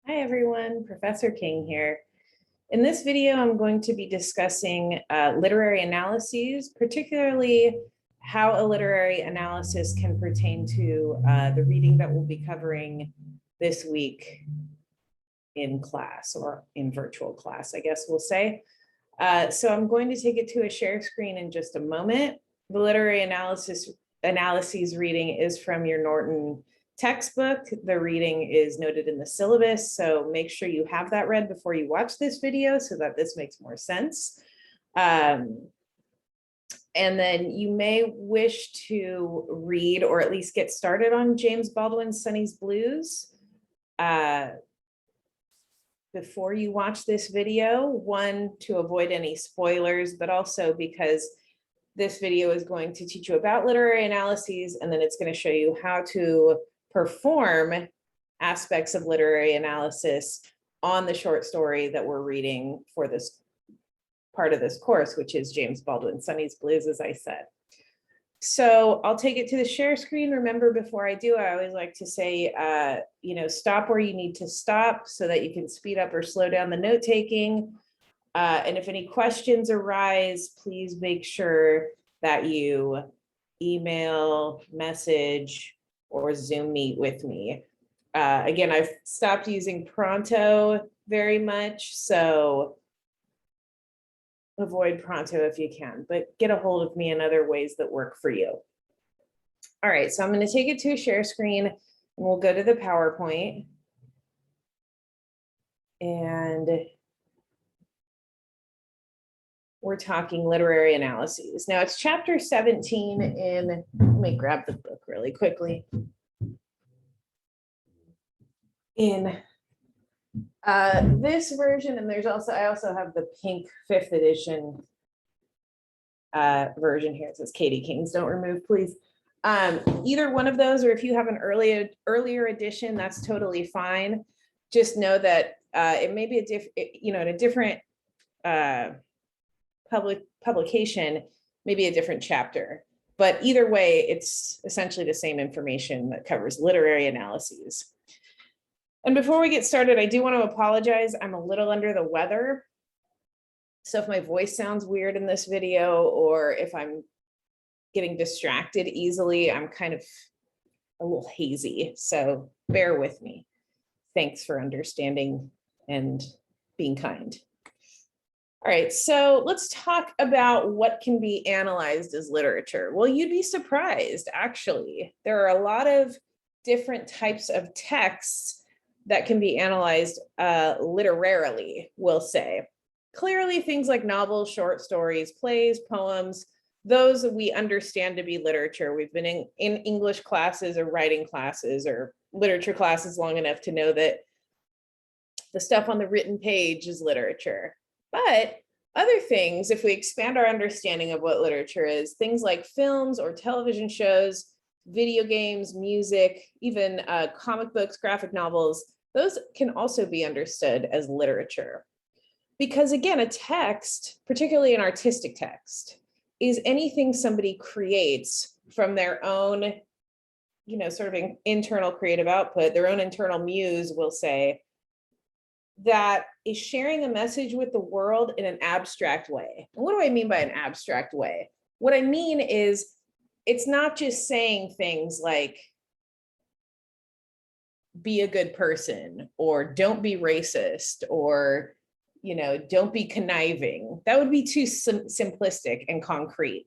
Hi everyone, Professor King here. In this video, I'm going to be discussing literary analyses, particularly how a literary analysis can pertain to the reading that we'll be covering this week in class or in virtual class, I guess we'll say. So I'm going to take it to a share screen in just a moment. The literary analyses reading is from your Norton textbook. The reading is noted in the syllabus, so make sure you have that read before you watch this video so that this makes more sense. And then you may wish to read or at least get started on James Baldwin's Sonny's Blues before you watch this video. One, to avoid any spoilers, but also because this video is going to teach you about literary analyses, and then it's going to show you how to perform aspects of literary analysis on the short story that we're reading for this part of this course, which is James Baldwin's Sonny's Blues, as I said. So I'll take it to the share screen. Remember, before I do, I always like to say, stop where you need to stop so that you can speed up or slow down the note taking. And if any questions arise, please make sure that you email, message, or Zoom meet with me. Again, I've stopped using Pronto very much, so avoid Pronto if you can, but get a hold of me in other ways that work for you. All right, so I'm going to take it to a share screen, and we'll go to the PowerPoint. And we're talking literary analyses. Now it's chapter 17 in, let me grab the book really quickly. In this version, and I also have the pink 5th edition version here. It says Katie Kings don't remove, please. Either one of those, or if you have an earlier edition, that's totally fine. Just know that it may be in a different publication, maybe a different chapter, but either way, it's essentially the same information that covers literary analyses. And before we get started, I do want to apologize. I'm a little under the weather. So if my voice sounds weird in this video, or if I'm getting distracted easily, I'm kind of a little hazy. So bear with me. Thanks for understanding and being kind. All right, so let's talk about what can be analyzed as literature. Well, you'd be surprised, actually. There are a lot of different types of texts that can be analyzed literarily, we'll say. Clearly, things like novels, short stories, plays, poems, those we understand to be literature. We've been in English classes or writing classes or literature classes long enough to know that the stuff on the written page is literature. But other things, if we expand our understanding of what literature is, things like films or television shows, video games, music, even comic books, graphic novels, those can also be understood as literature. Because again, a text, particularly an artistic text, is anything somebody creates from their own, sort of internal creative output, their own internal muse, we'll say, that is sharing a message with the world in an abstract way. And what do I mean by an abstract way? What I mean is, it's not just saying things like, be a good person, or don't be racist, or, don't be conniving. That would be too simplistic and concrete.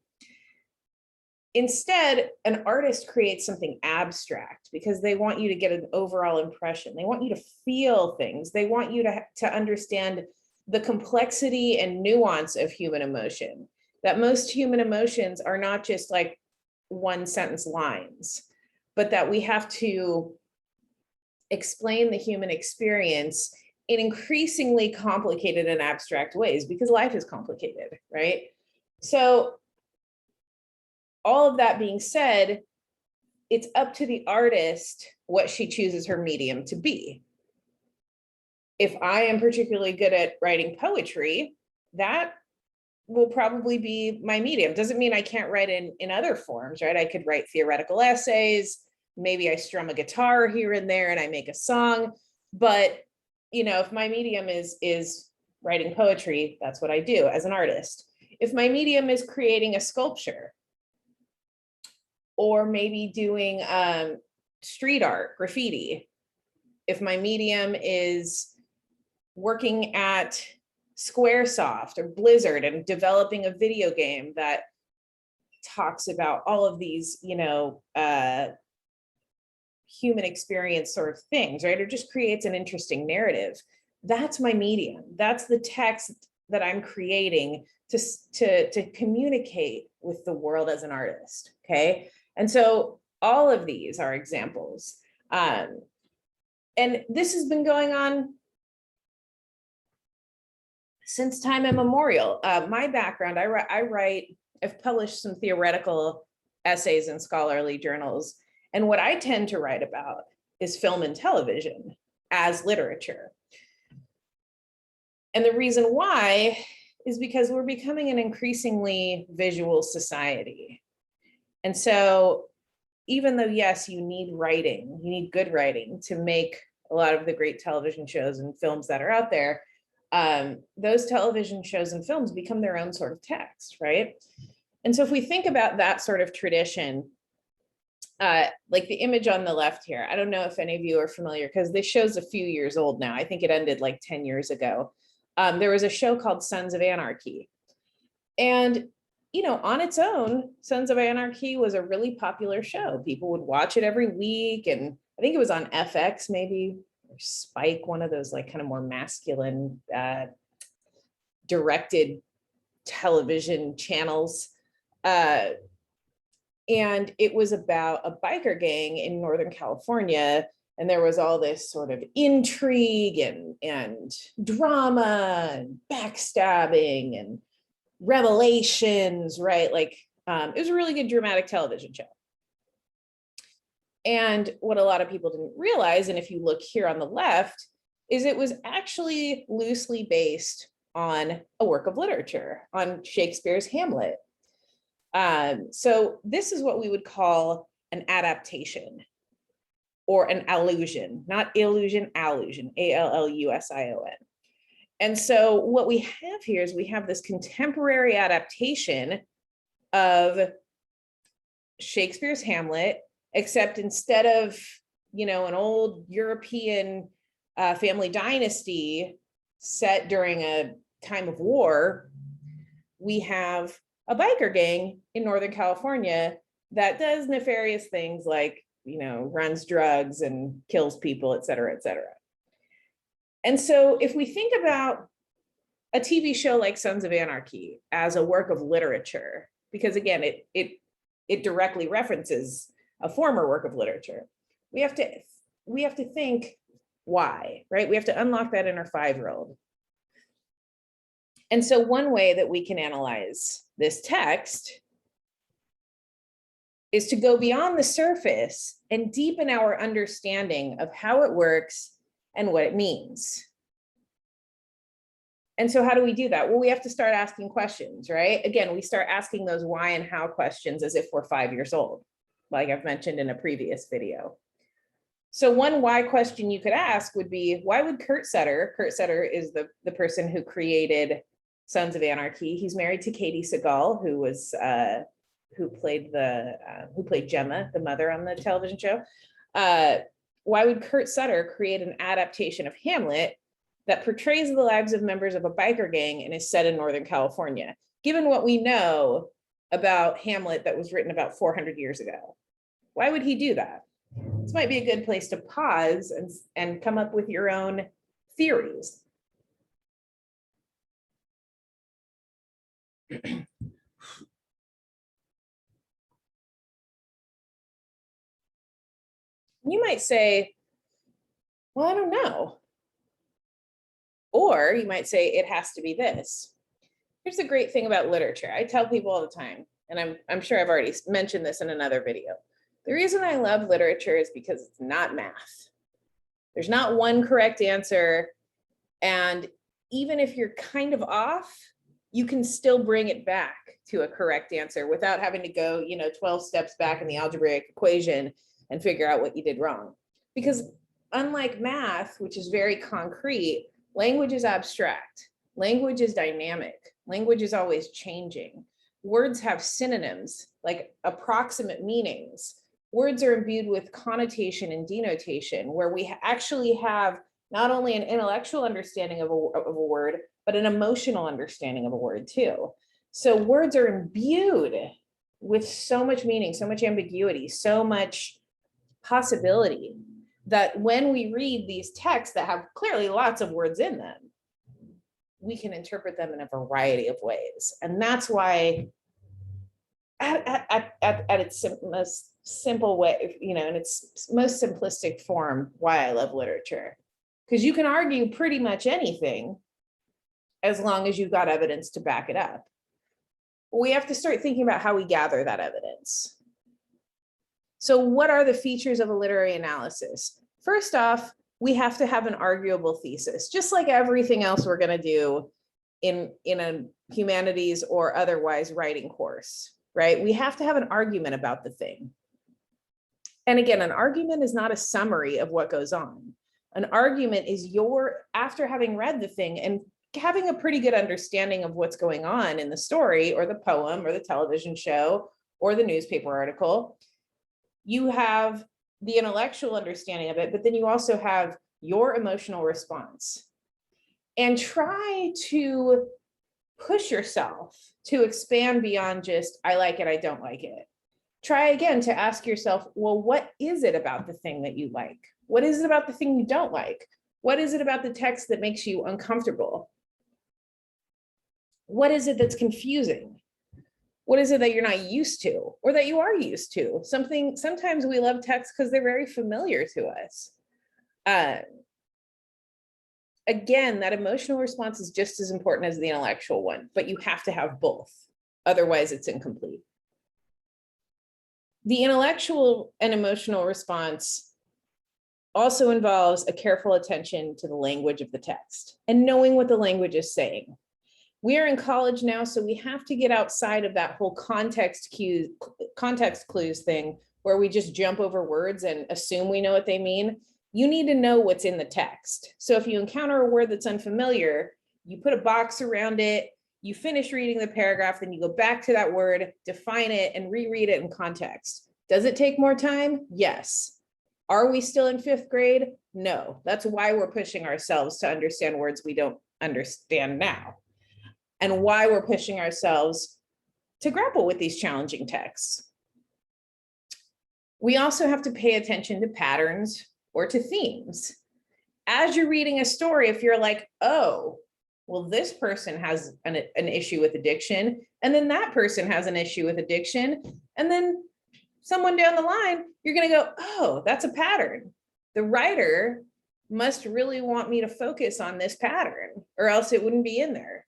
Instead, an artist creates something abstract because they want you to get an overall impression. They want you to feel things. They want you to understand the complexity and nuance of human emotion, that most human emotions are not just like one sentence lines, but that we have to explain the human experience in increasingly complicated and abstract ways because life is complicated, right? So all of that being said, it's up to the artist what she chooses her medium to be. If I am particularly good at writing poetry, that will probably be my medium. Doesn't mean I can't write in other forms, right? I could write theoretical essays. Maybe I strum a guitar here and there and I make a song, but if my medium is writing poetry, that's what I do as an artist. If my medium is creating a sculpture, or maybe doing street art, graffiti, if my medium is working at Squaresoft or Blizzard and developing a video game that talks about all of these, human experience sort of things, right? Or just creates an interesting narrative. That's my medium. That's the text that I'm creating to communicate with the world as an artist, okay? And so all of these are examples. And this has been going on since time immemorial. My background, I've published some theoretical essays in scholarly journals. And what I tend to write about is film and television as literature. And the reason why is because we're becoming an increasingly visual society. And so even though, yes, you need writing, you need good writing to make a lot of the great television shows and films that are out there, those television shows and films become their own sort of text, right? And so if we think about that sort of tradition, like the image on the left here, I don't know if any of you are familiar, because this show's a few years old now. I think it ended like 10 years ago. There was a show called Sons of Anarchy. And, on its own, Sons of Anarchy was a really popular show. People would watch it every week. And I think it was on FX maybe, or Spike, one of those like kind of more masculine directed television channels. And it was about a biker gang in Northern California. And there was all this sort of intrigue and drama and backstabbing and revelations, right? Like it was a really good dramatic television show. And what a lot of people didn't realize, and if you look here on the left, is it was actually loosely based on a work of literature, on Shakespeare's Hamlet. So this is what we would call an adaptation or an allusion, not illusion, allusion, A-L-L-U-S-I-O-N. And so what we have here is we have this contemporary adaptation of Shakespeare's Hamlet, except instead of, an old European family dynasty set during a time of war, we have a biker gang in Northern California that does nefarious things like, runs drugs and kills people, et cetera, et cetera. And so if we think about a TV show like Sons of Anarchy as a work of literature, because again, it directly references a former work of literature, we have to think why, right? We have to unlock that inner 5-year-old. And so one way that we can analyze this text is to go beyond the surface and deepen our understanding of how it works and what it means. And so how do we do that? Well, we have to start asking questions, right? Again, we start asking those why and how questions as if we're 5 years old, like I've mentioned in a previous video. So one why question you could ask would be, why would Kurt Sutter is the person who created Sons of Anarchy. He's married to Katie Seagal, who played Gemma, the mother on the television show. Why would Kurt Sutter create an adaptation of Hamlet that portrays the lives of members of a biker gang and is set in Northern California, given what we know about Hamlet that was written about 400 years ago? Why would he do that? This might be a good place to pause and come up with your own theories. You might say, well, I don't know. Or you might say, it has to be this. Here's the great thing about literature. I tell people all the time, and I'm sure I've already mentioned this in another video. The reason I love literature is because it's not math. There's not one correct answer. And even if you're kind of off, you can still bring it back to a correct answer without having to go, 12 steps back in the algebraic equation and figure out what you did wrong. Because unlike math, which is very concrete, language is abstract. Language is dynamic. Language is always changing. Words have synonyms, like approximate meanings. Words are imbued with connotation and denotation, where we actually have not only an intellectual understanding of a word, but an emotional understanding of a word too. So words are imbued with so much meaning, so much ambiguity, so much possibility, that when we read these texts that have clearly lots of words in them, we can interpret them in a variety of ways. And that's why at its most simple way, in its most simplistic form, why I love literature. Because you can argue pretty much anything as long as you've got evidence to back it up. We have to start thinking about how we gather that evidence. So what are the features of a literary analysis? First off, we have to have an arguable thesis, just like everything else we're going to do in a humanities or otherwise writing course, right? We have to have an argument about the thing. And again, an argument is not a summary of what goes on. An argument is after having read the thing and having a pretty good understanding of what's going on in the story or the poem or the television show or the newspaper article, you have the intellectual understanding of it, but then you also have your emotional response. And try to push yourself to expand beyond just, I like it, I don't like it. Try again to ask yourself, well, what is it about the thing that you like? What is it about the thing you don't like? What is it about the text that makes you uncomfortable? What is it that's confusing? What is it that you're not used to or that you are used to? Sometimes we love texts because they're very familiar to us. Again, that emotional response is just as important as the intellectual one, but you have to have both. Otherwise, it's incomplete. The intellectual and emotional response also involves a careful attention to the language of the text and knowing what the language is saying. We are in college now, so we have to get outside of that whole context clues thing where we just jump over words and assume we know what they mean. You need to know what's in the text. So if you encounter a word that's unfamiliar, you put a box around it, you finish reading the paragraph, then you go back to that word, define it, and reread it in context. Does it take more time? Yes. Are we still in 5th grade? No. That's why we're pushing ourselves to understand words we don't understand now, and why we're pushing ourselves to grapple with these challenging texts. We also have to pay attention to patterns or to themes. As you're reading a story, if you're like, oh, well, this person has an issue with addiction, and then that person has an issue with addiction, and then someone down the line, you're going to go, oh, that's a pattern. The writer must really want me to focus on this pattern, or else it wouldn't be in there.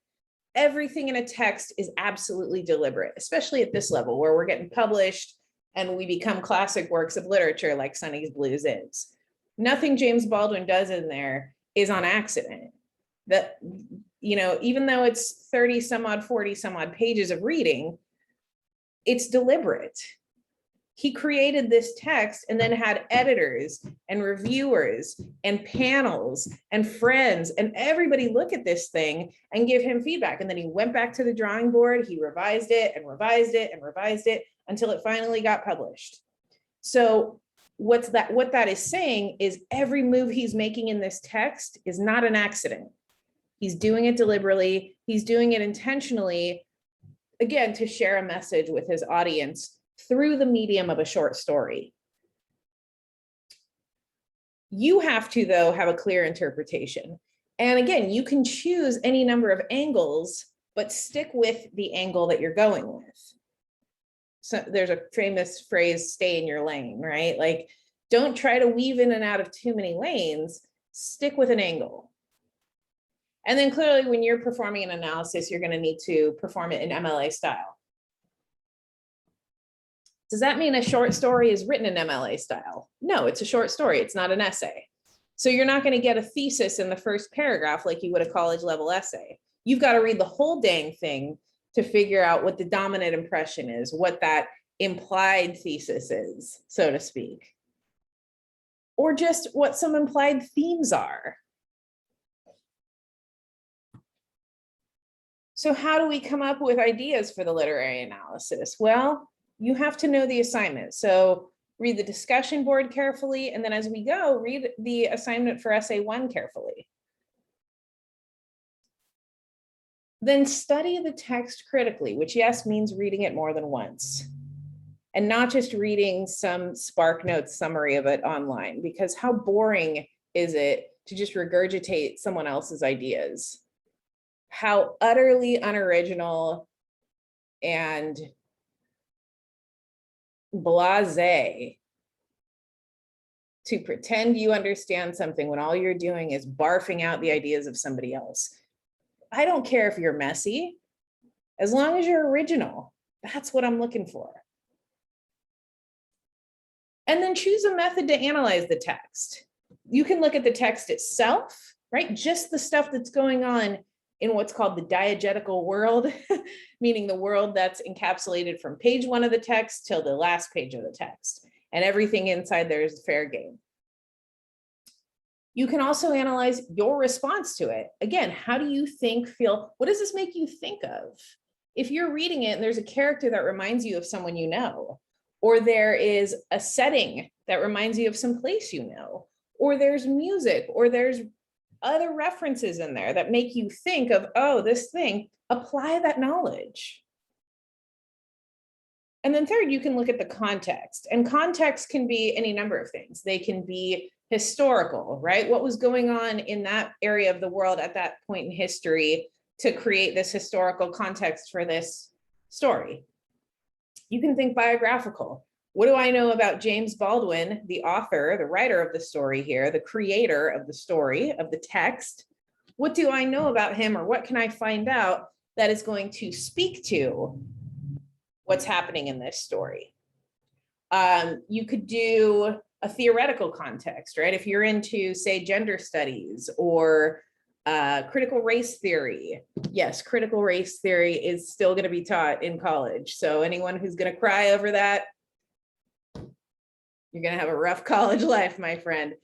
Everything in a text is absolutely deliberate, especially at this level where we're getting published and we become classic works of literature like Sonny's Blues is. Nothing James Baldwin does in there is on accident. That, even though it's 40 some odd pages of reading, it's deliberate. He created this text and then had editors and reviewers and panels and friends and everybody look at this thing and give him feedback. And then he went back to the drawing board, he revised it and revised it and revised it until it finally got published. So what that is saying is every move he's making in this text is not an accident. He's doing it deliberately. He's doing it intentionally, again, to share a message with his audience through the medium of a short story. You have to, though, have a clear interpretation. And again, you can choose any number of angles, but stick with the angle that you're going with. So there's a famous phrase, stay in your lane, right? Like, don't try to weave in and out of too many lanes, stick with an angle. And then clearly when you're performing an analysis, you're going to need to perform it in MLA style. Does that mean a short story is written in MLA style? No, it's a short story. It's not an essay. So you're not going to get a thesis in the first paragraph like you would a college level essay. You've got to read the whole dang thing to figure out what the dominant impression is, what that implied thesis is, so to speak. or just what some implied themes are. So how do we come up with ideas for the literary analysis? Well, you have to know the assignment. So read the discussion board carefully, and then as we go, read the assignment for essay 1 carefully. Then study the text critically, which yes, means reading it more than once. And not just reading some SparkNotes summary of it online, because how boring is it to just regurgitate someone else's ideas? How utterly unoriginal and blasé to pretend you understand something when all you're doing is barfing out the ideas of somebody else. I don't care if you're messy, as long as you're original. That's what I'm looking for. And then choose a method to analyze the text. You can look at the text itself, right? Just the stuff that's going on in what's called the diegetical world, meaning the world that's encapsulated from page 1 of the text till the last page of the text. And everything inside there is fair game. You can also analyze your response to it. Again, how do you think, feel? What does this make you think of? If you're reading it and there's a character that reminds you of someone you know, or there is a setting that reminds you of some place you know, or there's music, or there's other references in there that make you think of, oh, this thing, apply that knowledge. And then third, you can look at the context, and context can be any number of things. They can be historical, right? What was going on in that area of the world at that point in history to create this historical context for this story. You can think biographical. What do I know about James Baldwin, the author, the writer of the story here, the creator of the story, of the text? What do I know about him, or what can I find out that is going to speak to what's happening in this story? You could do a theoretical context, right? If you're into, say, gender studies or critical race theory. Yes, critical race theory is still going to be taught in college. So anyone who's going to cry over that, you're going to have a rough college life, my friend.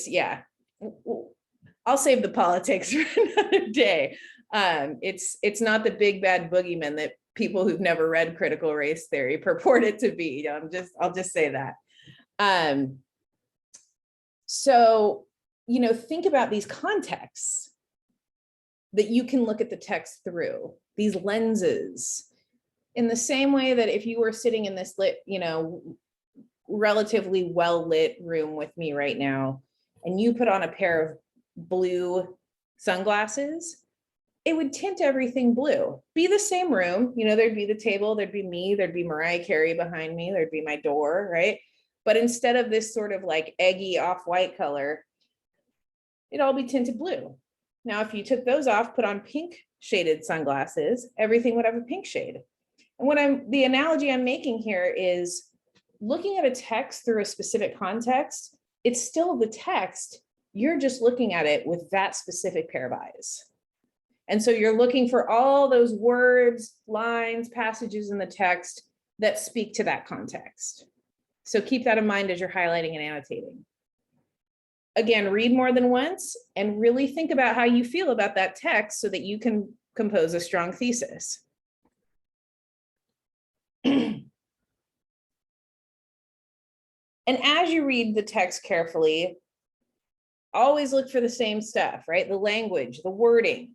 Yeah, I'll save the politics for another day. It's not the big bad boogeyman that people who've never read critical race theory purport it to be. I'll just say that. So, think about these contexts that you can look at the text through, these lenses, in the same way that if you were sitting in this lit, relatively well-lit room with me right now, and you put on a pair of blue sunglasses, it would tint everything blue. Be the same room, there'd be the table, there'd be me, there'd be Mariah Carey behind me, there'd be my door, right? But instead of this sort of like eggy off-white color, it'd all be tinted blue. Now, if you took those off, put on pink shaded sunglasses, everything would have a pink shade. And the analogy I'm making here is looking at a text through a specific context, it's still the text, you're just looking at it with that specific pair of eyes. And so you're looking for all those words, lines, passages in the text that speak to that context. So keep that in mind as you're highlighting and annotating. Again, read more than once and really think about how you feel about that text so that you can compose a strong thesis. And as you read the text carefully, always look for the same stuff, right? The language, the wording.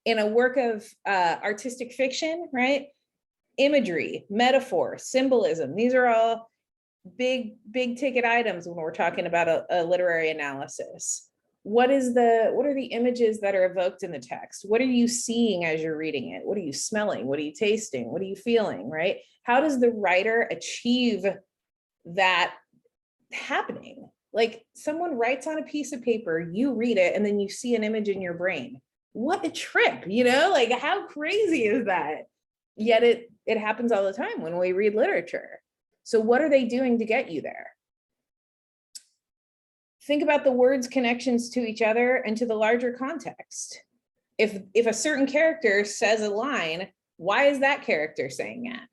In a work of artistic fiction, right? Imagery, metaphor, symbolism, these are all big ticket items when we're talking about a literary analysis. What are the images that are evoked in the text? What are you seeing as you're reading it? What are you smelling? What are you tasting? What are you feeling, right? How does the writer achieve that happening? Like someone writes on a piece of paper, you read it, and then you see an image in your brain. What a trip, like how crazy is that? Yet it happens all the time when we read literature. So what are they doing to get you there? Think about the words' connections to each other and to the larger context. If a certain character says a line, why is that character saying that?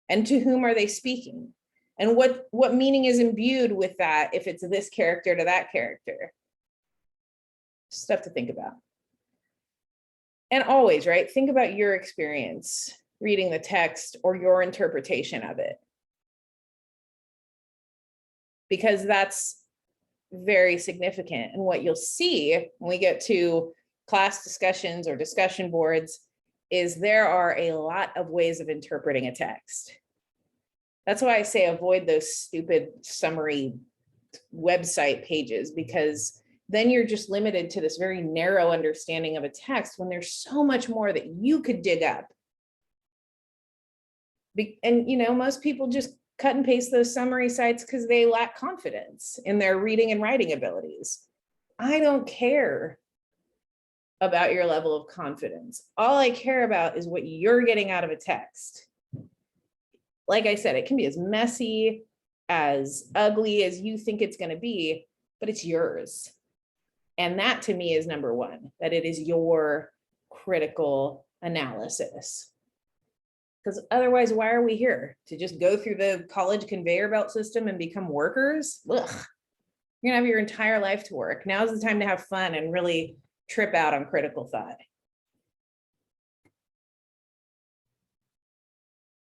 And to whom are they speaking? And what meaning is imbued with that if it's this character to that character? Stuff to think about. And always, right? Think about your experience reading the text or your interpretation of it. Because that's very significant. And what you'll see when we get to class discussions or discussion boards is there are a lot of ways of interpreting a text. That's why I say avoid those stupid summary website pages, because then you're just limited to this very narrow understanding of a text when there's so much more that you could dig up. And most people just cut and paste those summary sites because they lack confidence in their reading and writing abilities. I don't care about your level of confidence. All I care about is what you're getting out of a text. Like I said, it can be as messy, as ugly as you think it's going to be, but it's yours. And that to me is number one, that it is your critical analysis. Because otherwise, why are we here? To just go through the college conveyor belt system and become workers? Ugh. You're gonna have your entire life to work. Now's the time to have fun and really trip out on critical thought.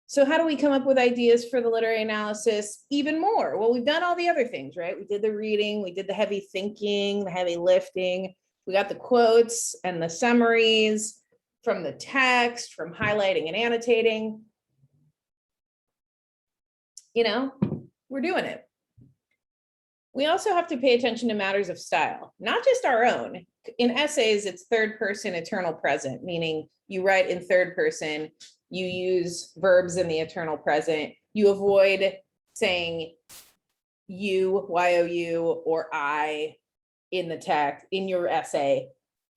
So how do we come up with ideas for the literary analysis even more? Well, we've done all the other things, right? We did the reading, we did the heavy thinking, the heavy lifting. We got the quotes and the summaries from the text, from highlighting and annotating. We're doing it. We also have to pay attention to matters of style, not just our own. In essays, it's third person eternal present, meaning you write in third person, you use verbs in the eternal present, you avoid saying you, y-o-u, or I in the text, in your essay.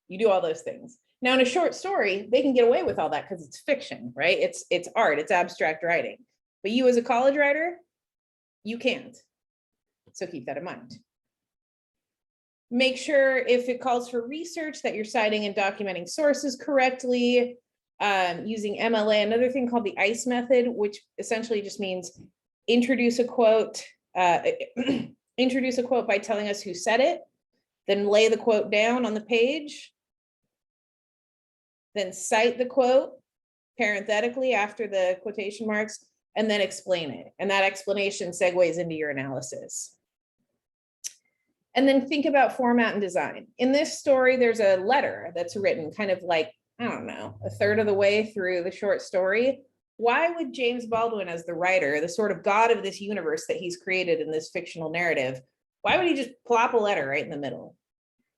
You do all those things. Now, in a short story, they can get away with all that because it's fiction, right? It's art, it's abstract writing. But you as a college writer, you can't. So keep that in mind. Make sure if it calls for research that you're citing and documenting sources correctly, using MLA, another thing called the ICE method, which essentially just means introduce a quote by telling us who said it, then lay the quote down on the page, then cite the quote parenthetically after the quotation marks, and then explain it. And that explanation segues into your analysis. And then think about format and design. In this story, there's a letter that's written kind of like, I don't know, a third of the way through the short story. Why would James Baldwin, as the writer, the sort of god of this universe that he's created in this fictional narrative, why would he just plop a letter right in the middle?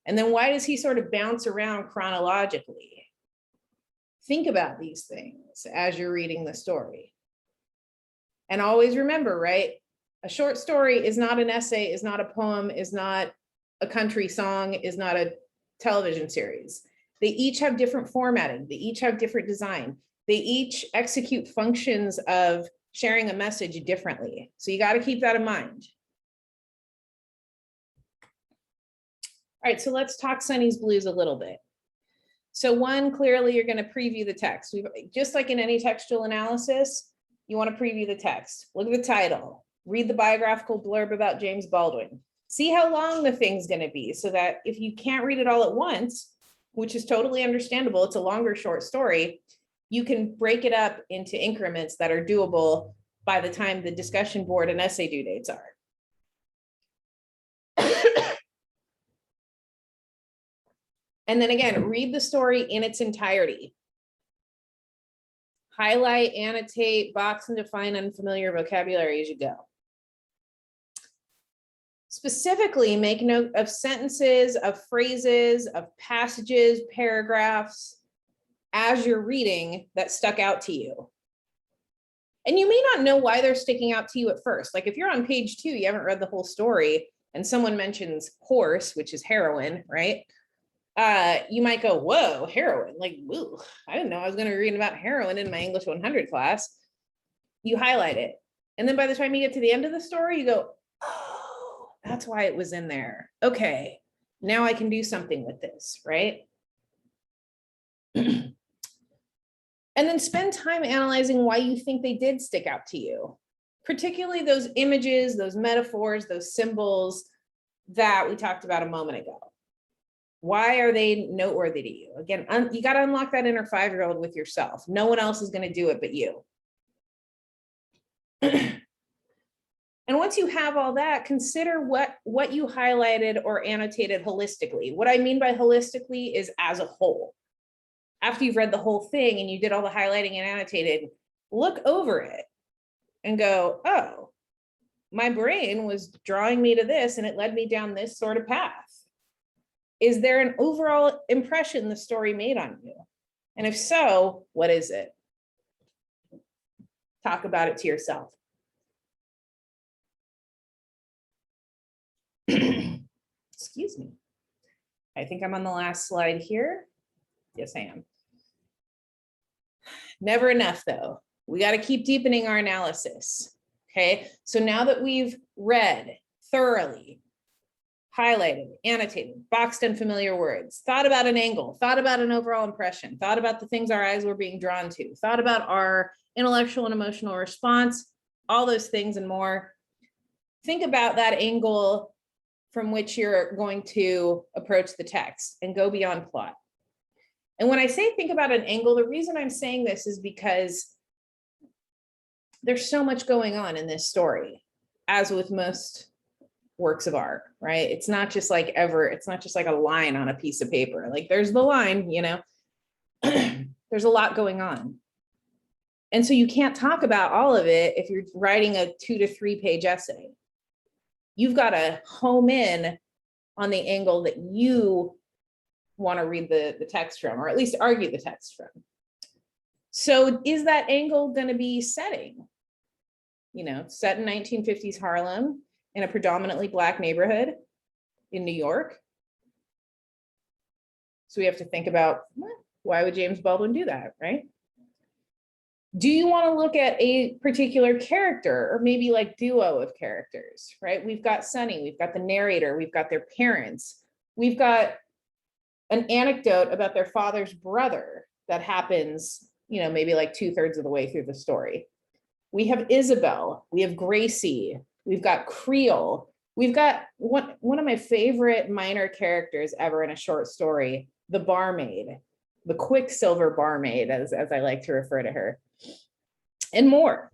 And then why does he sort of bounce around chronologically? Think about these things as you're reading the story. And always remember, right? A short story is not an essay, is not a poem, is not a country song, is not a television series. They each have different formatting. They each have different design. They each execute functions of sharing a message differently. So you got to keep that in mind. All right, so let's talk Sonny's Blues a little bit. So one, clearly you're going to preview the text. Just like in any textual analysis, you want to preview the text. Look at the title. Read the biographical blurb about James Baldwin. See how long the thing's going to be so that if you can't read it all at once, which is totally understandable, it's a longer short story, you can break it up into increments that are doable by the time the discussion board and essay due dates are. And then again, read the story in its entirety. Highlight, annotate, box, and define unfamiliar vocabulary as you go. Specifically, make note of sentences, of phrases, of passages, paragraphs as you're reading that stuck out to you. And you may not know why they're sticking out to you at first. Like if you're on page 2, you haven't read the whole story, and someone mentions horse, which is heroin, right? You might go, whoa, heroin, like, woo, I didn't know I was going to read about heroin in my English 100 class. You highlight it. And then by the time you get to the end of the story, you go, oh, that's why it was in there. Okay, now I can do something with this, right? And then spend time analyzing why you think they did stick out to you. particularly those images, those metaphors, those symbols that we talked about a moment ago. Why are they noteworthy to you? Again, you got to unlock that inner 5-year-old with yourself. No one else is going to do it but you. And once you have all that, consider what you highlighted or annotated holistically. What I mean by holistically is as a whole. After you've read the whole thing and you did all the highlighting and annotated, look over it and go, oh, my brain was drawing me to this and it led me down this sort of path. Is there an overall impression the story made on you? And if so, what is it? Talk about it to yourself. Excuse me. I think I'm on the last slide here. Yes, I am. Never enough, though. We got to keep deepening our analysis. Okay, so now that we've read thoroughly, highlighted, annotated, boxed in familiar words, thought about an angle, thought about an overall impression, thought about the things our eyes were being drawn to, thought about our intellectual and emotional response, all those things and more. Think about that angle from which you're going to approach the text and go beyond plot. And when I say think about an angle, the reason I'm saying this is because there's so much going on in this story, as with most works of art, right? It's not just like it's not just like a line on a piece of paper. Like there's the line, you know, there's a lot going on. And so you can't talk about all of it if you're writing a 2 to 3 page essay. You've got to home in on the angle that you want to read the text from, or at least argue the text from. So is that angle going to be setting? You know, set in 1950s Harlem in a predominantly Black neighborhood in New York. So we have to think about, why would James Baldwin do that, right? Do you want to look at a particular character or maybe like duo of characters, right? We've got Sonny, we've got the narrator, we've got their parents, we've got an anecdote about their father's brother that happens, you know, maybe like 2/3 of the way through the story. We have Isabel, we have Gracie, we've got Creole, we've got one of my favorite minor characters ever in a short story, the barmaid, the Quicksilver barmaid, as I like to refer to her, and more.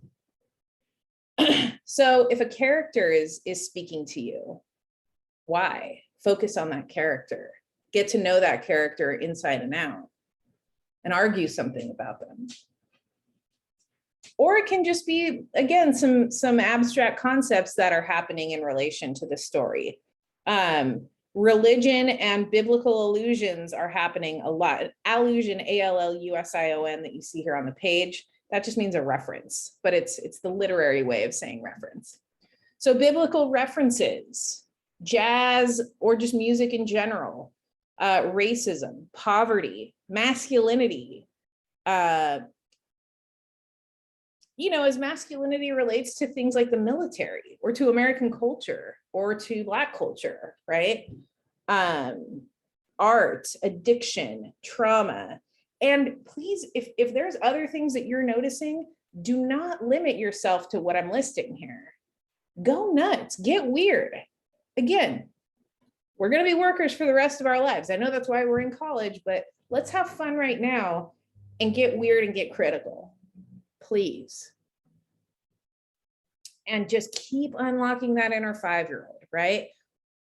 So if a character is speaking to you, why? Focus on that character. Get to know that character inside and out and argue something about them. Or it can just be, again, some abstract concepts that are happening in relation to the story. Religion and biblical allusions are happening a lot. Allusion, A-L-L-U-S-I-O-N, that you see here on the page, that just means a reference, but it's the literary way of saying reference. So biblical references, jazz, or just music in general, racism, poverty, masculinity, you know, as masculinity relates to things like the military or to American culture or to Black culture, right? Art, addiction, trauma. And please, if there's other things that you're noticing, do not limit yourself to what I'm listing here. Go nuts, get weird. Again, we're going to be workers for the rest of our lives. I know that's why we're in college, but let's have fun right now and get weird and get critical. Please. And just keep unlocking that inner 5-year-old, right?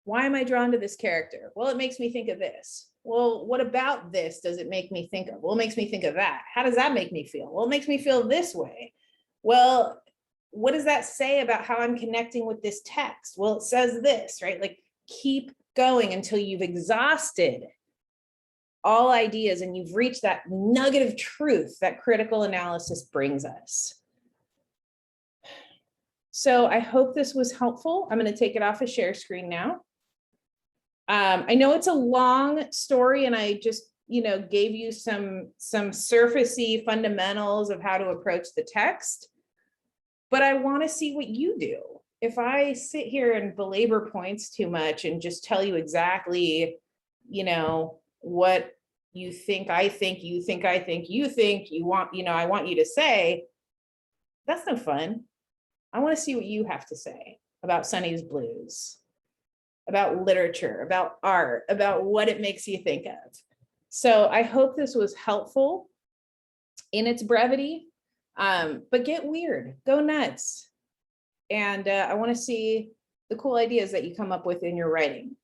Why am I drawn to this character? Well, it makes me think of this. Well, what about this does it make me think of? Well, it makes me think of that. How does that make me feel? Well, it makes me feel this way. Well, what does that say about how I'm connecting with this text? Well, it says this, right? Like, keep going until you've exhausted all ideas and you've reached that nugget of truth that critical analysis brings us. So I hope this was helpful. I'm going to take it off a share screen now. I know it's a long story and I just, you know, gave you some surfacey fundamentals of how to approach the text, but I want to see what you do. If I sit here and belabor points too much and just tell you exactly, you know, what you think, I think, you think, I think, you think, you want, you know, I want you to say, that's no fun. I want to see what you have to say about Sonny's Blues, about literature, about art, about what it makes you think of. So I hope this was helpful in its brevity, but get weird, go nuts. And I want to see the cool ideas that you come up with in your writing.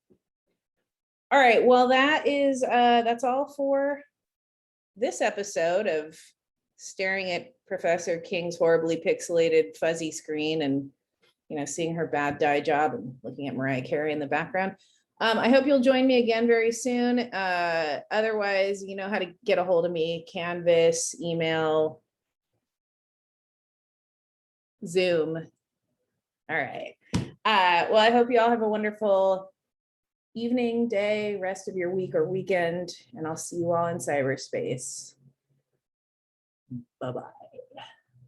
All right, well, that's all for this episode of staring at Professor King's horribly pixelated fuzzy screen and, you know, seeing her bad dye job and looking at Mariah Carey in the background. I hope you'll join me again very soon. Otherwise, you know how to get a hold of me: Canvas, email, Zoom. All right. Well, I hope you all have a wonderful evening, day, rest of your week or weekend, and I'll see you all in cyberspace. Bye-bye.